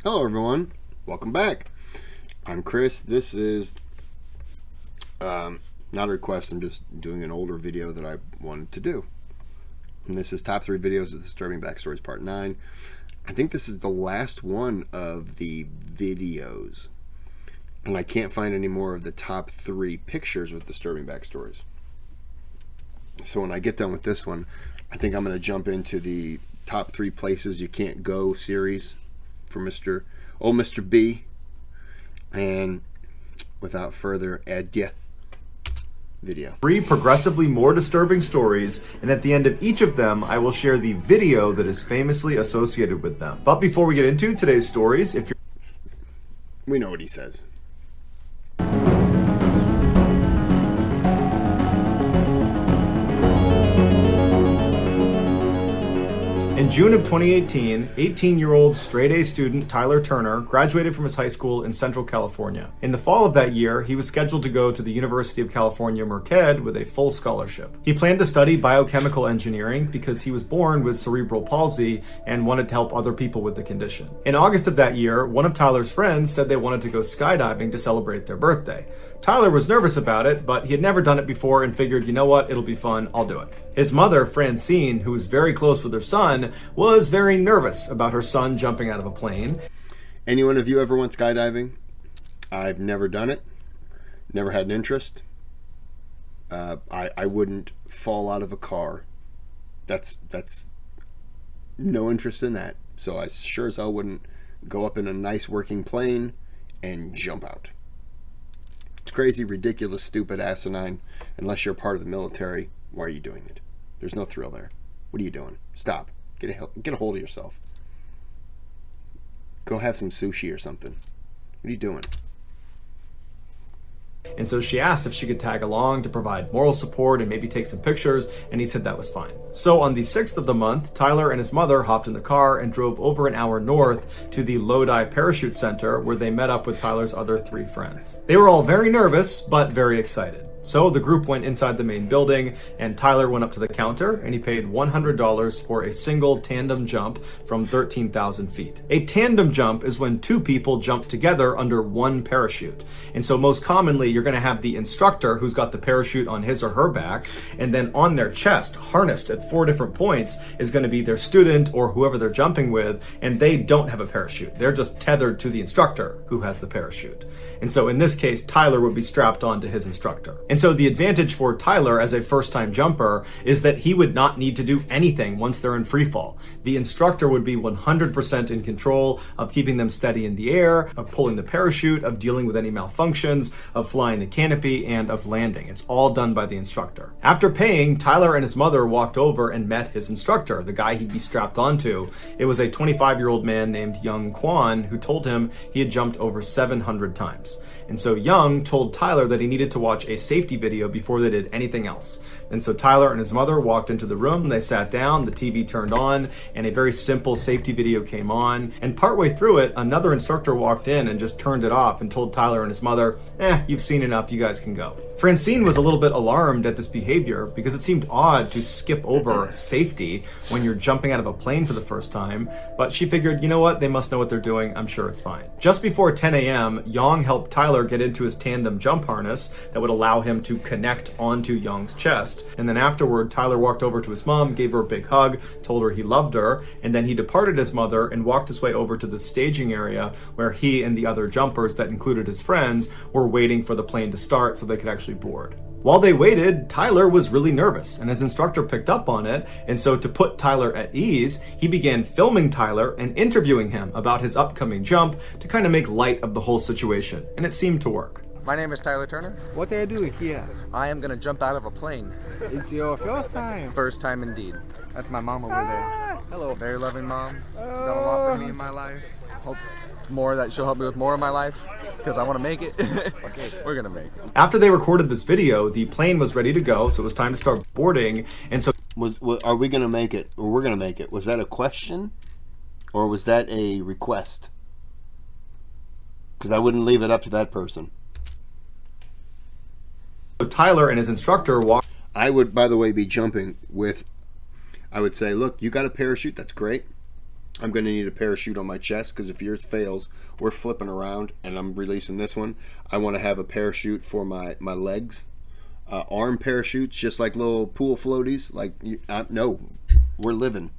Hello everyone, welcome back. I'm Kris. This is not a request, I'm just doing an older video that I wanted to do. And this is top 3 videos of Disturbing Backstories Part 9. I think this is the last one of the videos. And I can't find any more of the top 3 pictures with Disturbing Backstories. So when I get done with this one, I think I'm going to jump into the top 3 places you can't go series for Mr. B. And without further ado, video. 3 progressively more disturbing stories, and at the end of each of them, I will share the video that is famously associated with them. But before we get into today's stories, if you're... We know what he says. In June of 2018, 18-year-old straight-A student Tyler Turner graduated from his high school in Central California. In the fall of that year, he was scheduled to go to the University of California, Merced with a full scholarship. He planned to study biochemical engineering because he was born with cerebral palsy and wanted to help other people with the condition. In August of that year, one of Tyler's friends said they wanted to go skydiving to celebrate their birthday. Tyler was nervous about it, but he had never done it before and figured, you know what, it'll be fun, I'll do it. His mother, Francine, who was very close with her son, was very nervous about her son jumping out of a plane. Anyone of you ever went skydiving? I've never done it, never had an interest. I wouldn't fall out of a car. That's no interest in that. So I sure as hell wouldn't go up in a nice working plane and jump out. It's crazy, ridiculous, stupid, asinine. Unless you're part of the military, why are you doing it? There's no thrill there. What are you doing? Stop. Get a hold of yourself. Go have some sushi or something. What are you doing? And so she asked if she could tag along to provide moral support and maybe take some pictures, and he said that was fine. So on the 6th of the month, Tyler and his mother hopped in the car and drove over an hour north to the Lodi Parachute Center, where they met up with Tyler's other 3 friends. They were all very nervous, but very excited. So the group went inside the main building, and Tyler went up to the counter and he paid $100 for a single tandem jump from 13,000 feet. A tandem jump is when 2 people jump together under one parachute. And so most commonly, you're going to have the instructor who's got the parachute on his or her back, and then on their chest, harnessed at 4 different points, is going to be their student or whoever they're jumping with, and they don't have a parachute. They're just tethered to the instructor who has the parachute. And so in this case, Tyler would be strapped on to his instructor. And so the advantage for Tyler as a first-time jumper is that he would not need to do anything once they're in free fall. The instructor would be 100% in control of keeping them steady in the air, of pulling the parachute, of dealing with any malfunctions, of flying the canopy, and of landing. It's all done by the instructor. After paying, Tyler and his mother walked over and met his instructor, the guy he'd be strapped onto. It was a 25-year-old man named Young Kwan who told him he had jumped over 700 times. And so Young told Tyler that he needed to watch a safety video before they did anything else. And so Tyler and his mother walked into the room, they sat down, the TV turned on, and a very simple safety video came on. And partway through it, another instructor walked in and just turned it off and told Tyler and his mother, you've seen enough, you guys can go. Francine was a little bit alarmed at this behavior because it seemed odd to skip over safety when you're jumping out of a plane for the first time, but she figured, you know what, they must know what they're doing, I'm sure it's fine. Just before 10 a.m., Young helped Tyler get into his tandem jump harness that would allow him to connect onto Young's chest. And then afterward, Tyler walked over to his mom, gave her a big hug, told her he loved her, and then he departed his mother and walked his way over to the staging area where he and the other jumpers, that included his friends, were waiting for the plane to start so they could actually board. While they waited, Tyler was really nervous, and his instructor picked up on it, and so to put Tyler at ease, he began filming Tyler and interviewing him about his upcoming jump to kind of make light of the whole situation, and it seemed to work. My name is Tyler Turner. What are you doing here? I am gonna jump out of a plane. It's your first time. First time indeed. That's my mom over there. Hello. Very loving mom. Done a lot for me in my life. Hope that she'll help me with more of my life, because I want to make it. Okay, we're gonna make it. After they recorded this video, the plane was ready to go, so it was time to start boarding. And so are we gonna make it, or we're gonna make it? Was that a question, or was that a request? Because I wouldn't leave it up to that person. Tyler and his instructor walked. I would, by the way, be jumping with, I would say, look, you got a parachute, that's great. I'm going to need a parachute on my chest because if yours fails, we're flipping around and I'm releasing this one. I want to have a parachute for my legs. Arm parachutes, just like little pool floaties. No, we're living.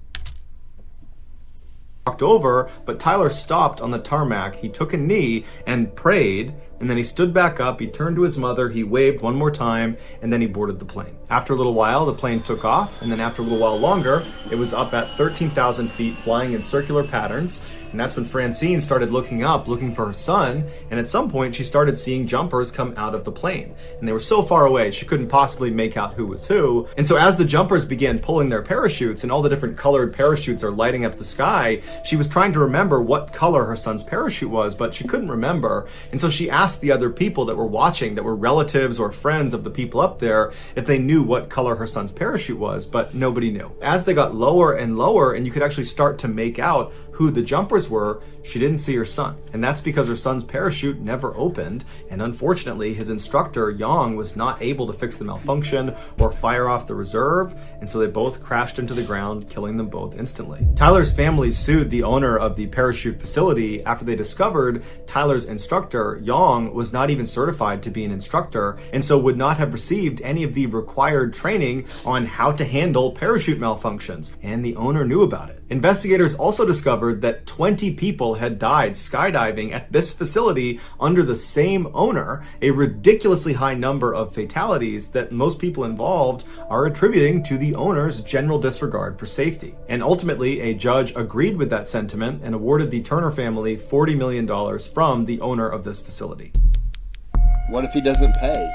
Walked over, but Tyler stopped on the tarmac. He took a knee and prayed, and then he stood back up, he turned to his mother, he waved one more time, and then he boarded the plane. After a little while, the plane took off, and then after a little while longer, it was up at 13,000 feet, flying in circular patterns, and that's when Francine started looking up, looking for her son, and at some point she started seeing jumpers come out of the plane. And they were so far away, she couldn't possibly make out who was who, and so as the jumpers began pulling their parachutes, and all the different colored parachutes are lighting up the sky, she was trying to remember what color her son's parachute was, but she couldn't remember, and so she asked the other people that were watching, that were relatives or friends of the people up there, if they knew what color her son's parachute was, but nobody knew. As they got lower and lower, and you could actually start to make out who the jumpers were, she didn't see her son. And that's because her son's parachute never opened, and unfortunately his instructor, Yang, was not able to fix the malfunction or fire off the reserve, and so they both crashed into the ground, killing them both instantly. Tyler's family sued the owner of the parachute facility after they discovered Tyler's instructor, Yang, was not even certified to be an instructor, and so would not have received any of the required training on how to handle parachute malfunctions, and the owner knew about it. Investigators also discovered that 20 people had died skydiving at this facility under the same owner, a ridiculously high number of fatalities that most people involved are attributing to the owner's general disregard for safety. And ultimately, a judge agreed with that sentiment and awarded the Turner family $40 million from the owner of this facility. What if he doesn't pay?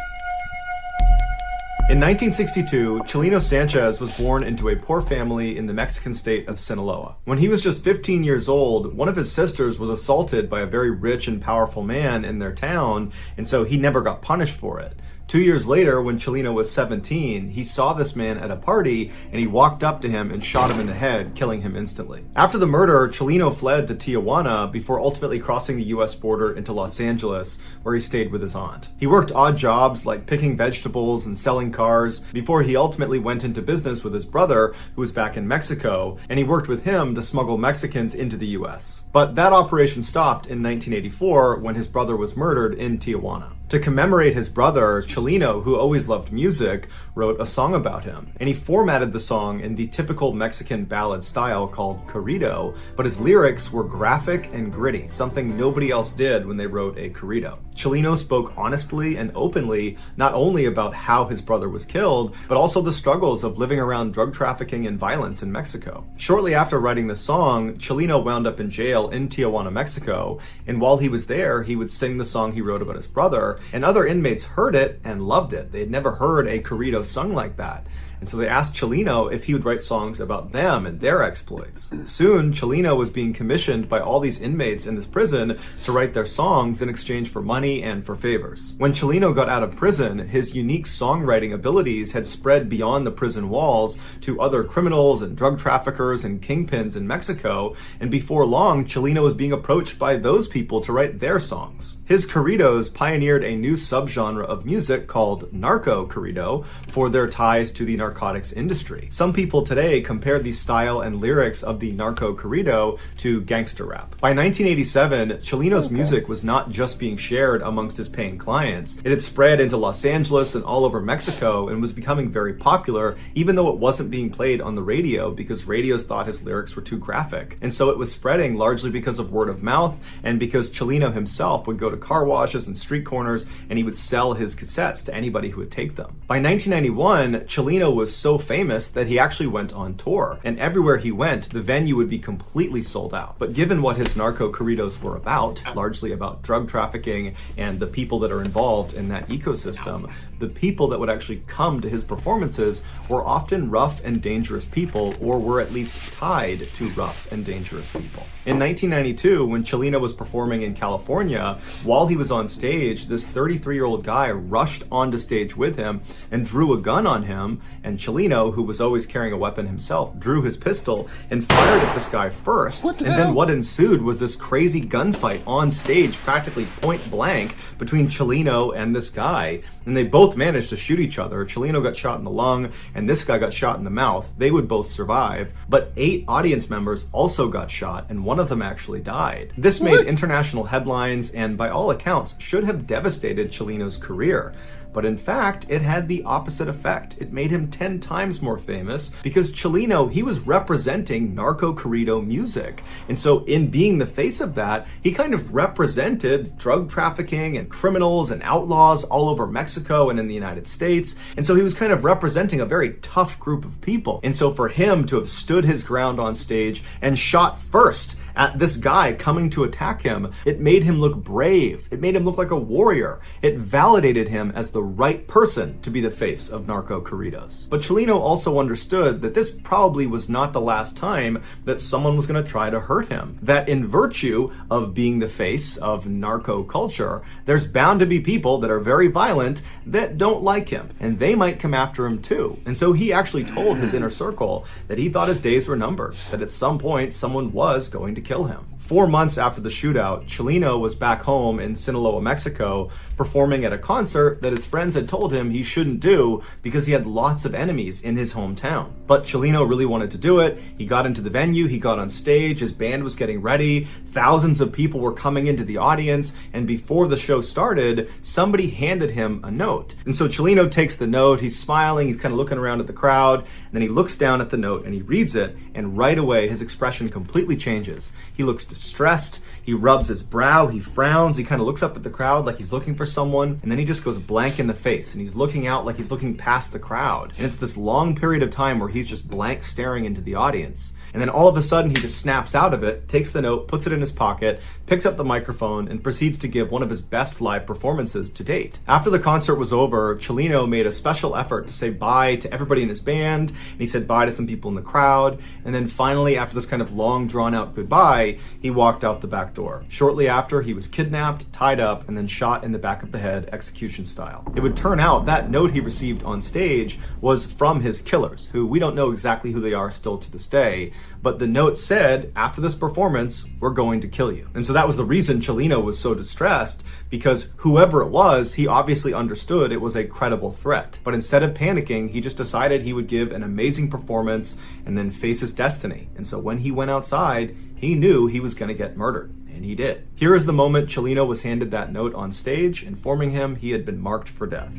In 1962, Chileno Sanchez was born into a poor family in the Mexican state of Sinaloa. When he was just 15 years old, one of his sisters was assaulted by a very rich and powerful man in their town, and so he never got punished for it. 2 years later, when Chileno was 17, he saw this man at a party and he walked up to him and shot him in the head, killing him instantly. After the murder, Chileno fled to Tijuana before ultimately crossing the US border into Los Angeles, where he stayed with his aunt. He worked odd jobs like picking vegetables and selling cars before he ultimately went into business with his brother, who was back in Mexico, and he worked with him to smuggle Mexicans into the US. But that operation stopped in 1984 when his brother was murdered in Tijuana. To commemorate his brother, Chileno, who always loved music, wrote a song about him. And he formatted the song in the typical Mexican ballad style called corrido, but his lyrics were graphic and gritty, something nobody else did when they wrote a corrido. Chileno spoke honestly and openly, not only about how his brother was killed, but also the struggles of living around drug trafficking and violence in Mexico. Shortly after writing the song, Chileno wound up in jail in Tijuana, Mexico, and while he was there, he would sing the song he wrote about his brother, and other inmates heard it and loved it. They had never heard a corrido sung like that. And so they asked Chileno if he would write songs about them and their exploits. Soon, Chileno was being commissioned by all these inmates in this prison to write their songs in exchange for money and for favors. When Chileno got out of prison, his unique songwriting abilities had spread beyond the prison walls to other criminals and drug traffickers and kingpins in Mexico, and before long, Chileno was being approached by those people to write their songs. His corridos pioneered a new subgenre of music called narco corrido for their ties to the narcotics industry. Some people today compare the style and lyrics of the narco corrido to gangster rap. By 1987, Chileno's music was not just being shared amongst his paying clients. It had spread into Los Angeles and all over Mexico and was becoming very popular, even though it wasn't being played on the radio because radios thought his lyrics were too graphic. And so it was spreading largely because of word of mouth and because Chileno himself would go to car washes and street corners and he would sell his cassettes to anybody who would take them. By 1991, Chileno was so famous that he actually went on tour, and everywhere he went, the venue would be completely sold out. But given what his narco corridos were about, largely about drug trafficking and the people that are involved in that ecosystem, the people that would actually come to his performances were often rough and dangerous people, or were at least tied to rough and dangerous people. In 1992, when Chileno was performing in California, while he was on stage, this 33-year-old guy rushed onto stage with him and drew a gun on him, and Chileno, who was always carrying a weapon himself, drew his pistol and fired at this guy first. Then what ensued was this crazy gunfight on stage, practically point blank, between Chileno and this guy, and they both managed to shoot each other. Chileno got shot in the lung, and this guy got shot in the mouth. They would both survive, but 8 audience members also got shot, and one of them actually died. This made international headlines and, by all accounts, should have devastated Chileno's career. But in fact, it had the opposite effect. It made him 10 times more famous because Chileno, he was representing narco-corrido music. And so in being the face of that, he kind of represented drug trafficking and criminals and outlaws all over Mexico and in the United States. And so he was kind of representing a very tough group of people. And so for him to have stood his ground on stage and shot first at this guy coming to attack him, it made him look brave. It made him look like a warrior. It validated him as the right person to be the face of narco-corridos. But Chileno also understood that this probably was not the last time that someone was going to try to hurt him. That in virtue of being the face of narco culture, there's bound to be people that are very violent that don't like him, and they might come after him too. And so he actually told his inner circle that he thought his days were numbered, that at some point someone was going to kill him. 4 months after the shootout, Chileno was back home in Sinaloa, Mexico, performing at a concert that his friends had told him he shouldn't do because he had lots of enemies in his hometown. But Chileno really wanted to do it. He got into the venue, he got on stage, his band was getting ready, thousands of people were coming into the audience, and before the show started, somebody handed him a note. And so Chileno takes the note, he's smiling, he's kind of looking around at the crowd, and then he looks down at the note and he reads it, and right away his expression completely changes. He looks distressed, he rubs his brow, he frowns, he kind of looks up at the crowd like he's looking for someone, and then he just goes blank in the face, and he's looking out like he's looking past the crowd. And it's this long period of time where he's just blank staring into the audience. And then all of a sudden he just snaps out of it, takes the note, puts it in his pocket, picks up the microphone, and proceeds to give one of his best live performances to date. After the concert was over, Chileno made a special effort to say bye to everybody in his band, and he said bye to some people in the crowd, and then finally, after this kind of long drawn-out goodbye, he walked out the back door. Shortly after, he was kidnapped, tied up, and then shot in the back of the head, execution style. It would turn out that note he received on stage was from his killers, who we don't know exactly who they are still to this day, but the note said, after this performance, we're going to kill you. And so that was the reason Chileno was so distressed, because whoever it was, he obviously understood it was a credible threat. But instead of panicking, he just decided he would give an amazing performance and then face his destiny. And so when he went outside, he knew he was going to get murdered. And he did. Here is the moment Chileno was handed that note on stage, informing him he had been marked for death.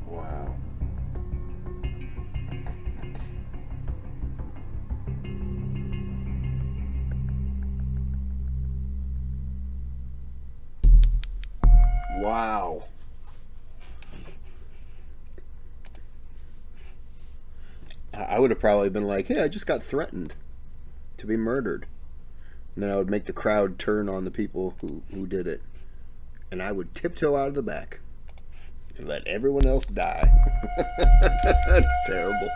Wow. Wow. I would have probably been like, hey, I just got threatened to be murdered. And then I would make the crowd turn on the people who did it. And I would tiptoe out of the back and let everyone else die. That's terrible.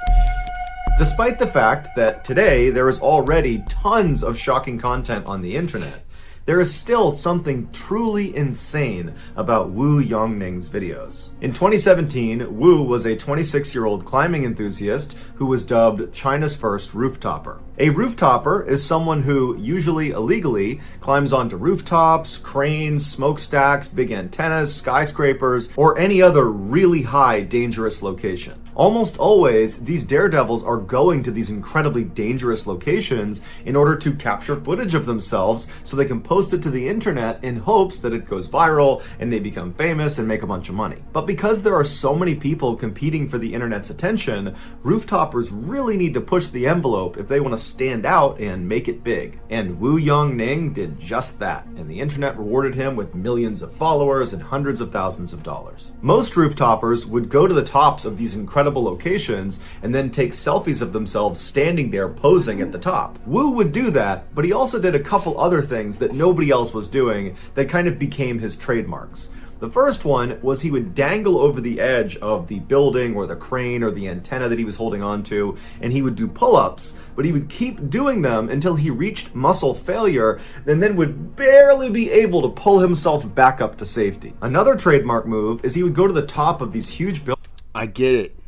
Despite the fact that today there is already tons of shocking content on the internet, there is still something truly insane about Wu Yongning's videos. In 2017, Wu was a 26-year-old climbing enthusiast who was dubbed China's first rooftopper. A rooftopper is someone who, usually illegally, climbs onto rooftops, cranes, smokestacks, big antennas, skyscrapers, or any other really high, dangerous location. Almost always, these daredevils are going to these incredibly dangerous locations in order to capture footage of themselves so they can post it to the internet in hopes that it goes viral and they become famous and make a bunch of money. But because there are so many people competing for the internet's attention, rooftoppers really need to push the envelope if they want to stand out and make it big. And Wu Yongning did just that, and the internet rewarded him with millions of followers and hundreds of thousands of dollars. Most rooftoppers would go to the tops of these incredible locations and then take selfies of themselves standing there posing at the top. Wu would do that, but he also did a couple other things that nobody else was doing that kind of became his trademarks. The first one was he would dangle over the edge of the building or the crane or the antenna that he was holding on to, and he would do pull-ups, but he would keep doing them until he reached muscle failure and then would barely be able to pull himself back up to safety. Another trademark move is he would go to the top of these huge I get it.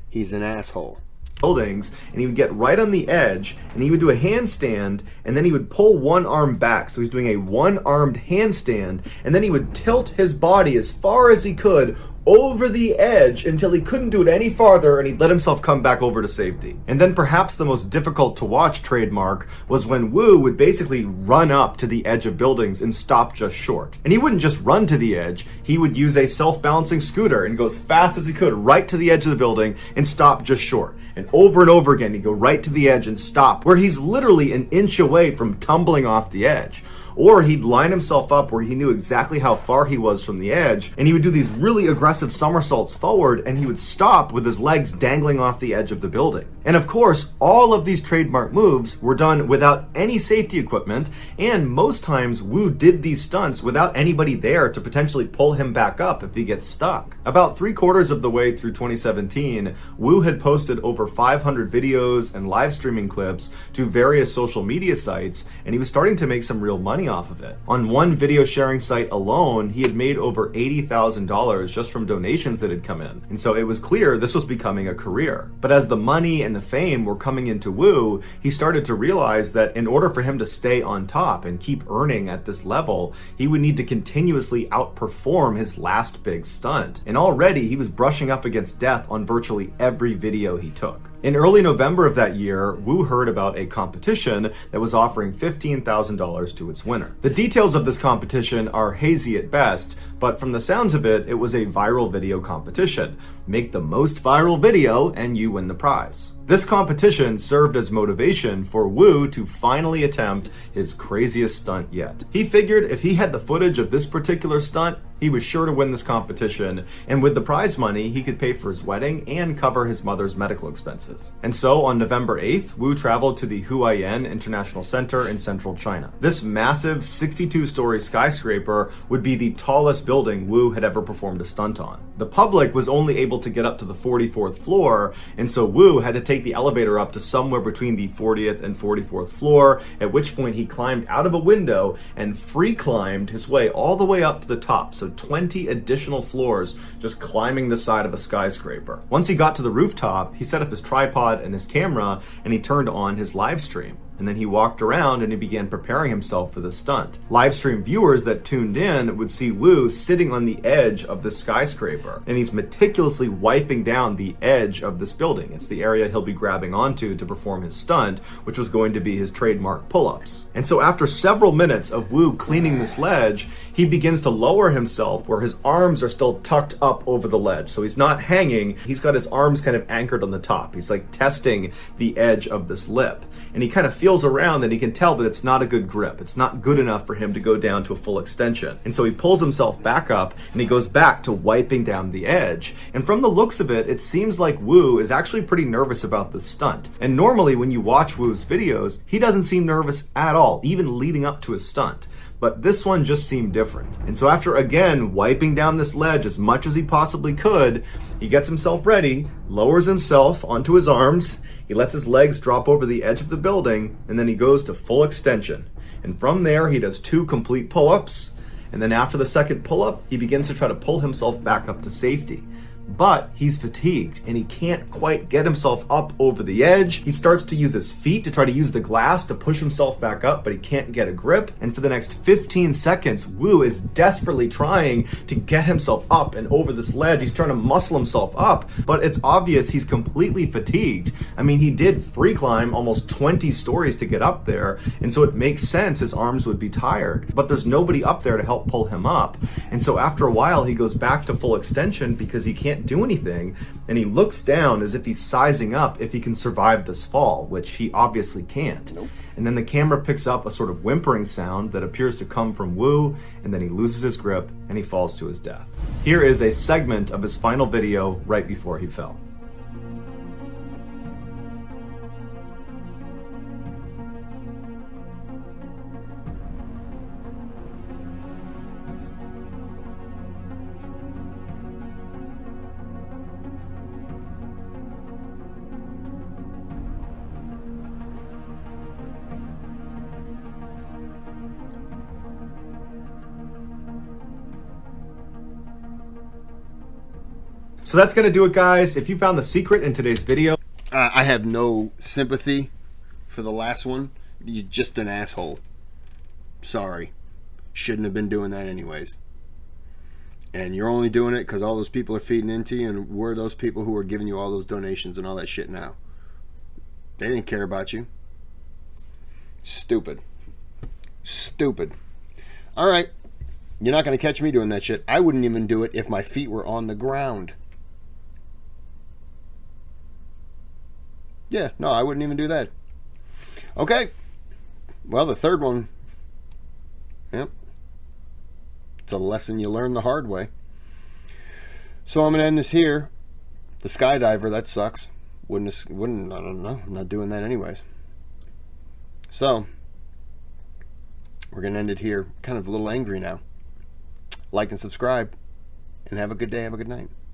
He's an asshole. buildings, and he would get right on the edge, and he would do a handstand, and then he would pull one arm back. So he's doing a one-armed handstand, and then he would tilt his body as far as he could over the edge until he couldn't do it any farther, and he'd let himself come back over to safety. And then perhaps the most difficult to watch trademark was when Wu would basically run up to the edge of buildings and stop just short. And he wouldn't just run to the edge, he would use a self-balancing scooter and go as fast as he could right to the edge of the building and stop just short. And over again, he'd go right to the edge and stop, where he's literally an inch away from tumbling off the edge. Or he'd line himself up where he knew exactly how far he was from the edge, and he would do these really aggressive somersaults forward, and he would stop with his legs dangling off the edge of the building. And of course, all of these trademark moves were done without any safety equipment, and most times Wu did these stunts without anybody there to potentially pull him back up if he gets stuck. About 3/4 of the way through 2017, Wu had posted over 500 videos and live streaming clips to various social media sites, and he was starting to make some real money off of it. On one video sharing site alone, he had made over $80,000 just from donations that had come in. And so it was clear this was becoming a career. But as the money and the fame were coming into Wu, he started to realize that in order for him to stay on top and keep earning at this level, he would need to continuously outperform his last big stunt. And already he was brushing up against death on virtually every video he took. In early November of that year, Wu heard about a competition that was offering $15,000 to its winner. The details of this competition are hazy at best, but from the sounds of it, it was a viral video competition. Make the most viral video and you win the prize. This competition served as motivation for Wu to finally attempt his craziest stunt yet. He figured if he had the footage of this particular stunt, he was sure to win this competition, and with the prize money, he could pay for his wedding and cover his mother's medical expenses. And so on November 8th, Wu traveled to the Huaiyan International Center in central China. This massive 62-story skyscraper would be the tallest building Wu had ever performed a stunt on. The public was only able to get up to the 44th floor, and so Wu had to take the elevator up to somewhere between the 40th and 44th floor, at which point he climbed out of a window and free climbed his way all the way up to the top, so 20 additional floors just climbing the side of a skyscraper. Once he got to the rooftop, he set up his tripod and his camera, and he turned on his live stream. And then he walked around and he began preparing himself for the stunt. Live stream viewers that tuned in would see Wu sitting on the edge of the skyscraper, and he's meticulously wiping down the edge of this building. It's the area he'll be grabbing onto to perform his stunt, which was going to be his trademark pull-ups. And so after several minutes of Wu cleaning this ledge, he begins to lower himself where his arms are still tucked up over the ledge. So he's not hanging, he's got his arms kind of anchored on the top. He's like testing the edge of this lip. And he kind of feels around and he can tell that it's not a good grip. It's not good enough for him to go down to a full extension. And so he pulls himself back up and he goes back to wiping down the edge. And from the looks of it, it seems like Wu is actually pretty nervous about this stunt. And normally when you watch Wu's videos, he doesn't seem nervous at all, even leading up to his stunt. But this one just seemed different. And so after again wiping down this ledge as much as he possibly could, he gets himself ready, lowers himself onto his arms, he lets his legs drop over the edge of the building, and then he goes to full extension. And from there, he does 2 complete pull-ups, and then after the second pull-up, he begins to try to pull himself back up to safety. But he's fatigued and he can't quite get himself up over the edge. He starts to use his feet to try to use the glass to push himself back up, but he can't get a grip. And for the next 15 seconds, Wu is desperately trying to get himself up and over this ledge. He's trying to muscle himself up, but it's obvious he's completely fatigued. I mean, he did free climb almost 20 stories to get up there, and so it makes sense his arms would be tired. But there's nobody up there to help pull him up. And so after a while, he goes back to full extension because he can't do anything, and he looks down as if he's sizing up if he can survive this fall, which he obviously can't. Nope. And then the camera picks up a sort of whimpering sound that appears to come from Wu, and then he loses his grip and he falls to his death. Here is a segment of his final video right before he fell. So that's going to do it, guys. If you found the secret in today's video, I have no sympathy for the last one. You're just an asshole. Sorry. Shouldn't have been doing that anyways. And you're only doing it because all those people are feeding into you, and we're those people who are giving you all those donations and all that shit now. They didn't care about you. Stupid. Stupid. Alright. You're not going to catch me doing that shit. I wouldn't even do it if my feet were on the ground. Yeah, no, I wouldn't even do that. Okay. Well, the third one. Yep. It's a lesson you learn the hard way. So I'm going to end this here. The skydiver, that sucks. I don't know. I'm not doing that anyways. So, we're going to end it here. Kind of a little angry now. Like and subscribe. And have a good day. Have a good night.